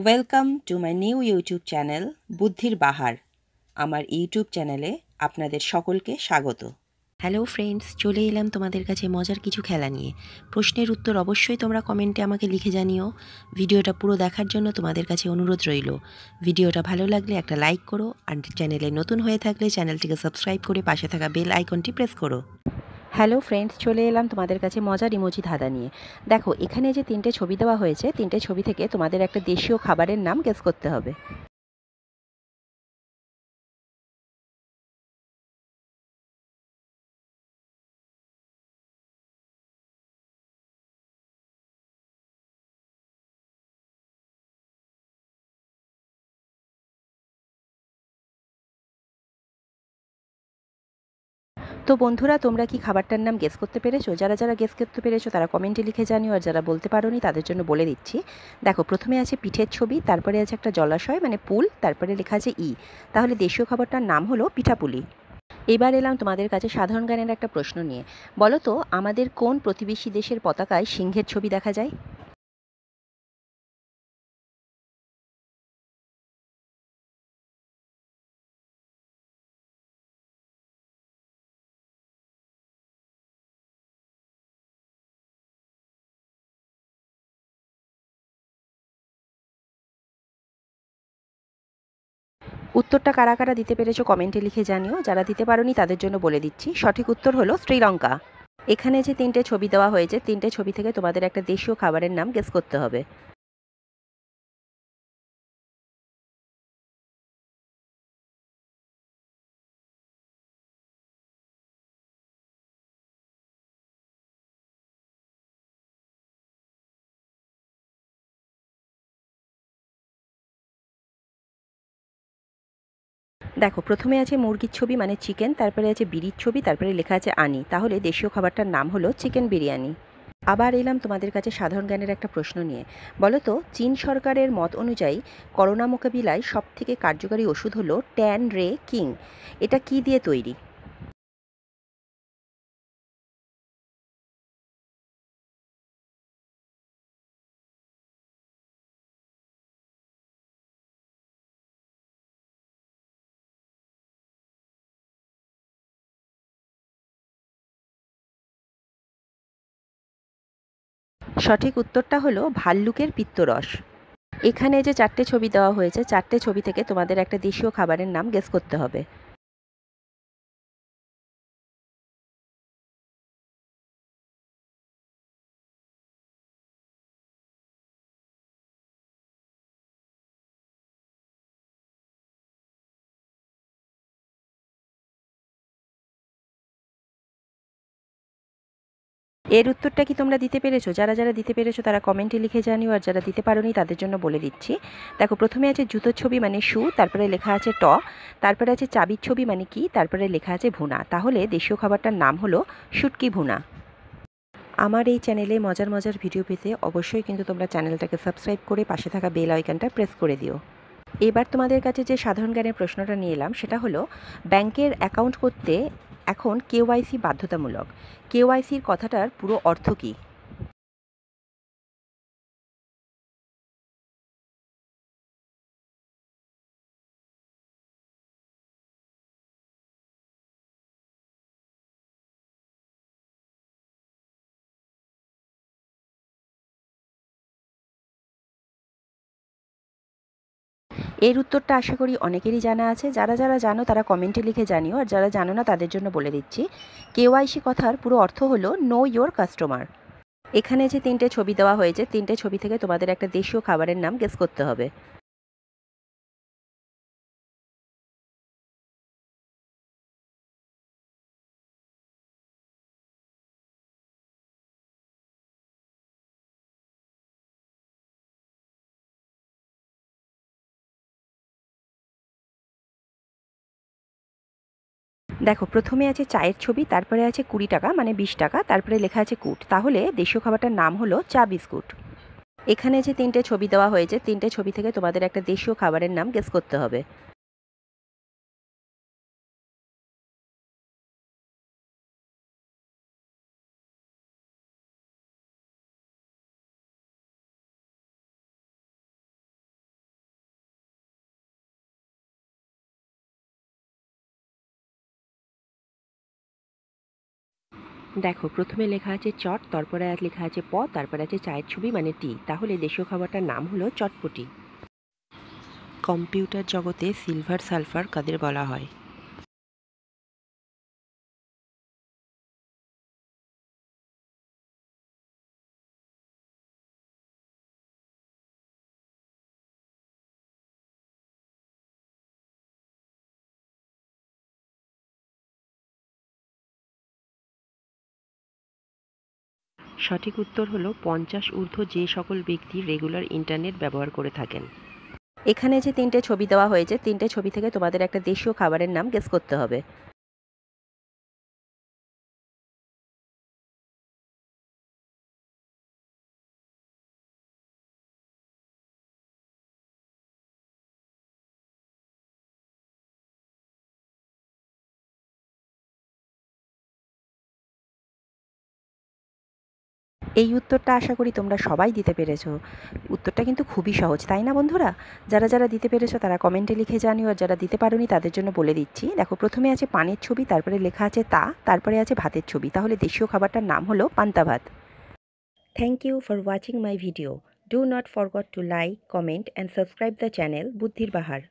Welcome to my new YouTube channel Buddhir বাহার। আমার YouTube চ্যানেলে আপনাদের সকলকে স্বাগত। হ্যালো ফ্রেন্ডস, চলে এলাম তোমাদের কাছে মজার কিছু খেলা নিয়ে। প্রশ্নের উত্তর অবশ্যই তোমরা কমেন্টে আমাকে লিখে জানিও। ভিডিওটা পুরো দেখার জন্য তোমাদের কাছে অনুরোধ রইল। ভিডিওটা ভালো লাগলে একটা লাইক করো, আর চ্যানেলে নতুন হয়ে থাকলে চ্যানেলটিকে সাবস্ক্রাইব করে পাশে থাকা বেল আইকনটি প্রেস করো। হ্যালো ফ্রেন্ডস, চলে এলাম তোমাদের কাছে মজার ইমোজি ধাঁধা নিয়ে। দেখো, এখানে যে 3টে ছবি দেওয়া হয়েছে, 3টে ছবি থেকে তোমাদের একটা দেশীয় খাবারের নাম গেস করতে হবে। তো বন্ধুরা, তোমরা কি খাবারটার নাম গেস করতে পেরেছো? যারা যারা গেস করতে পেরেছো তারা কমেন্টে লিখে জানিও, আর যারা বলতে পারোনি তাদের জন্য বলে দিচ্ছি। দেখো, প্রথমে আছে পিঠের ছবি, তারপরে আছে একটা জলাশয় মানে পুল, তারপরে লেখা আছে ই। তাহলে দেশীয় খাবারটার নাম হলো পিঠাপুলি। এবার এলাম তোমাদের কাছে সাধারণ জ্ঞানের একটা প্রশ্ন নিয়ে। বলো তো, আমাদের কোন প্রতিবেশী দেশের পতাকায় সিংহের ছবি দেখা যায়? উত্তরটা কারা কারা দিতে পেরেছো কমেন্টে লিখে জানিও। যারা দিতে পারোনি তাদের জন্য বলে দিচ্ছি, সঠিক উত্তর হলো শ্রীলঙ্কা। এখানে যে 3টে ছবি দেওয়া হয়েছে, 3টে ছবি থেকে তোমাদের একটা দেশীয় খাবারের নাম গেস করতে হবে। দেখো, প্রথমে আছে মুরগির ছবি মানে চিকেন, তারপরে আছে বিড়ির ছবি, তারপরে লেখা আছে আনি। তাহলে দেশীয় খাবারটার নাম হলো চিকেন বিরিয়ানি। আবার এলাম তোমাদের কাছে সাধারণ জ্ঞানের একটা প্রশ্ন নিয়ে। বলো তো, চীন সরকারের মত অনুযায়ী করোনা মোকাবিলায় সবথেকে কার্যকারী ওষুধ হলো ট্যান রে কিং। এটা কি দিয়ে তৈরি? সঠিক উত্তরটা হলো ভাল্লুকের পিত্তরস। এখানে যে 4টে ছবি দেওয়া হয়েছে, 4টে ছবি থেকে তোমাদের একটা দেশীয় খাবারের নাম গেস করতে হবে। এর উত্তরটা কি তোমরা দিতে পেরেছো? যারা যারা দিতে পেরেছো তারা কমেন্টে লিখে জানিও, আর যারা দিতে পারোনি তাদের জন্য বলে দিচ্ছি। দেখো, প্রথমে আছে জুতোর ছবি মানে শু, তারপরে লেখা আছে ট, তারপরে আছে চাবির ছবি মানে কি, তারপরে লেখা আছে ভুনা। তাহলে দেশীয় খাবারটার নাম হলো শুটকি ভুনা। আমার এই চ্যানেলে মজার মজার ভিডিও পেতে অবশ্যই কিন্তু তোমরা চ্যানেলটাকে সাবস্ক্রাইব করে পাশে থাকা বেল আইকনটা প্রেস করে দিও। এবার তোমাদের কাছে যে সাধারণ জ্ঞানের প্রশ্নটা নিয়ে এলাম সেটা হলো, ব্যাংকের অ্যাকাউন্ট করতে এখন কেওয়াইসি বাধ্যতামূলক। কেওয়াইসির কথাটার পুরো অর্থ কী? এর উত্তরটা আশা করি অনেকেরই জানা আছে। যারা যারা জানো তারা কমেন্টে লিখে জানিও, আর যারা জানো না তাদের জন্য বলে দিচ্ছি। কেওয়াইসি কথার পুরো অর্থ হলো নো ইয়োর কাস্টমার। এখানে যে 3টে ছবি দেওয়া হয়েছে, 3টে ছবি থেকে তোমাদের একটা দেশীয় খাবারের নাম গেস করতে হবে। দেখো, প্রথমে আছে চায়ের ছবি, তারপরে আছে 20 টাকা মানে 20 টাকা, তারপরে লেখা আছে কুট। তাহলে দেশীয় খাবারটার নাম হলো চা বিস্কুট। এখানে যে 3টে ছবি দেওয়া হয়েছে, 3টে ছবি থেকে তোমাদের একটা দেশীয় খাবারের নাম গেস করতে হবে। দেখো, প্রথমে লেখা আছে চট, তারপরে লেখা আছে প, তারপরে আছে চায়ের ছবি মানে টি। তাহলে দেশীয় খাবারটার নাম হলো চটপটি। কম্পিউটার জগতে সিলভার সালফার কাদের বলা হয়? সঠিক উত্তর হলো 50 ঊর্ধ্ব যে সকল ব্যক্তি রেগুলার ইন্টারনেট ব্যবহার করে থাকেন। এখানে যে তিনটে ছবি দেওয়া হয়েছে, তিনটে ছবি থেকে তোমাদের একটা দেশীয় খাবারের নাম গেস করতে হবে। এই উত্তরটা আশা করি তোমরা সবাই দিতে পেরেছো। উত্তরটা কিন্তু খুবই সহজ, তাই না বন্ধুরা? যারা যারা দিতে পেরেছো তারা কমেন্টে লিখে জানিও, আর যারা দিতে পারোনি তাদের জন্য বলে দিচ্ছি। দেখো, প্রথমে আছে পানের ছবি, তারপরে লেখা আছে তা, তারপরে আছে ভাতের ছবি। তাহলে দেশীয় খাবারটার নাম হলো পান্তা ভাত। Thank you for watching my video. Do not forget to like, comment and subscribe the channel Buddhir Bahar.